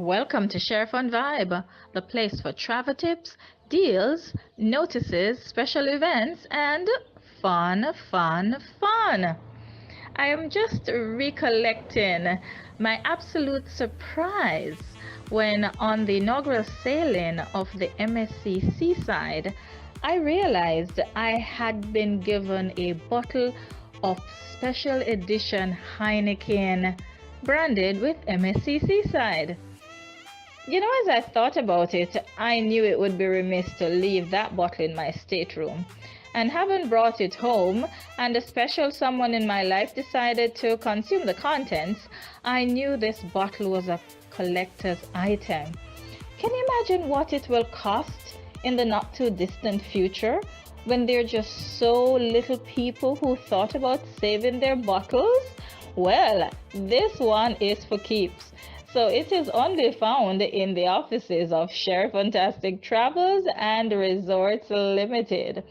Welcome to Sheri-Fun Vibe, the place for travel tips, deals, notices, special events, and fun. I am just recollecting my absolute surprise when on the inaugural sailing of the MSC Seaside, I realized I had been given a bottle of special edition Heineken branded with MSC Seaside. As I thought about it, I knew it would be remiss to leave that bottle in my stateroom. And having brought it home, and a special someone in my life decided to consume the contents, I knew this bottle was a collector's item. Can you imagine what it will cost in the not too distant future when there are just so little people who thought about saving their bottles? Well, this one is for keeps. So it is only found in the offices of Sheri-Fun Travels and Resorts Limited.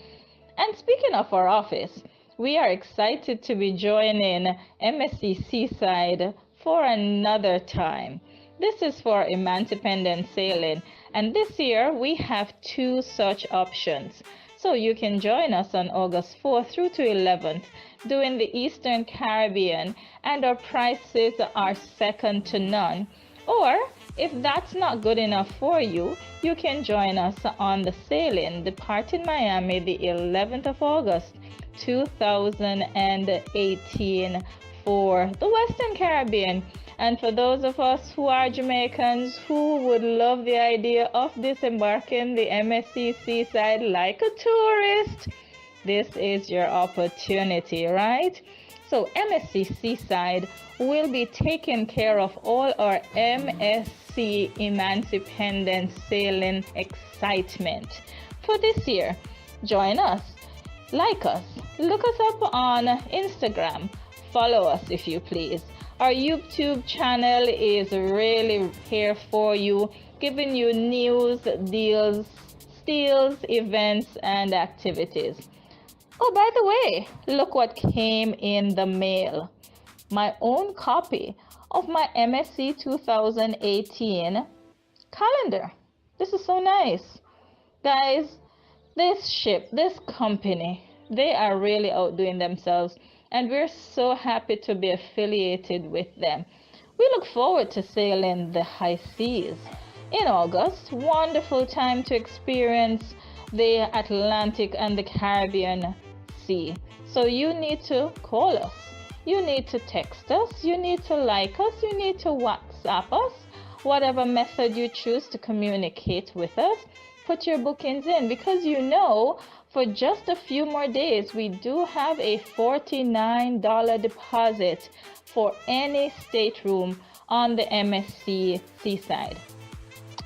And speaking of our office, we are excited to be joining MSC Seaside for another time. This is for Emancipendence Sailing, and this year we have two such options. So you can join us on August 4th through to 11th doing the Eastern Caribbean, and our prices are second to none. Or if that's not good enough for you, you can join us on the sailing departing Miami the 11th of August 2018 for the Western Caribbean. And for those of us who are Jamaicans who would love the idea of disembarking the MSC Seaside like a tourist, this is your opportunity, right? So MSC Seaside will be taking care of all our MSC Emancipendence Sailing excitement for this year. Join us, like us, look us up on Instagram, follow us if you please. Our YouTube channel is really here for you, giving you news, deals, steals, events, and activities. Oh, by the way, look what came in the mail. My own copy of my MSC 2018 calendar. This is so nice. Guys, this company, they are really outdoing themselves, and we're so happy to be affiliated with them. We look forward to sailing the high seas in August. Wonderful time to experience the Atlantic and the Caribbean Sea. So you need to call us, you need to text us, you need to like us, you need to WhatsApp us, whatever method you choose to communicate with us. Put your bookings in, because for just a few more days we do have a $49 deposit for any stateroom on the MSC Seaside.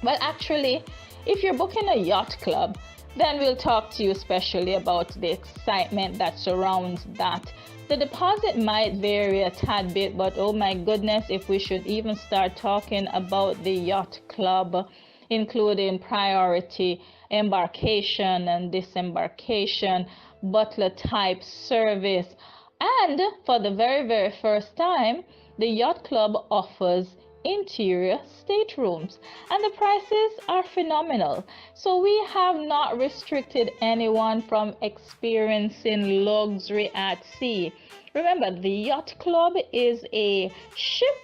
Well, actually, if you're booking a yacht club, then we'll talk to you especially about the excitement that surrounds that. The deposit might vary a tad bit, but oh my goodness, if we should even start talking about the yacht club, including priority embarkation and disembarkation, butler type service, and for the very first time, the yacht club offers interior staterooms, and the prices are phenomenal. So we have not restricted anyone from experiencing luxury at sea. Remember, the yacht club is a ship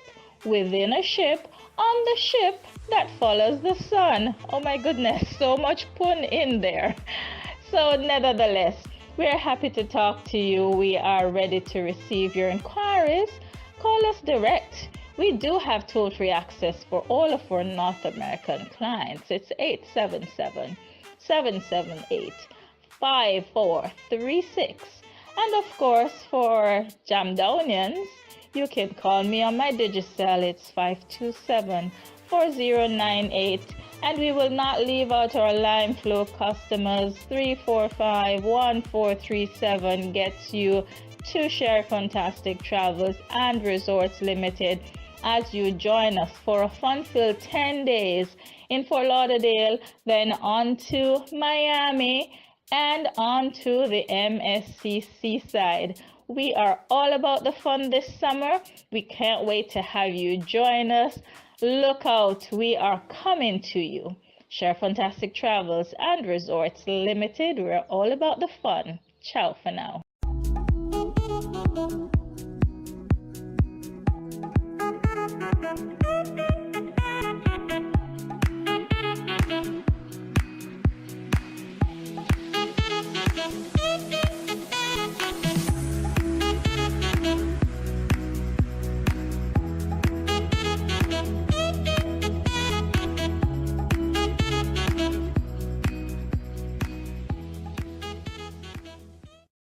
within a ship on the ship that follows the sun. Oh my goodness, so much pun in there. So nevertheless, we are happy to talk to you. We are ready to receive your inquiries. Call us direct. We do have toll-free access for all of our North American clients. It's 877-778-5436. And of course, for Jamdownians, you can call me on my digicel. It's 527-4098. And we will not leave out our line flow customers. 345-1437 gets you to Sheri-Fun Travels and Resorts Limited as you join us for a fun-filled 10 days in Fort Lauderdale, then on to Miami and on to the MSC Seaside. We are all about the fun this summer. We can't wait to have you join us. Look out, we are coming to you. Share Fantastic Travels and Resorts Limited. We're all about the fun. Ciao for now.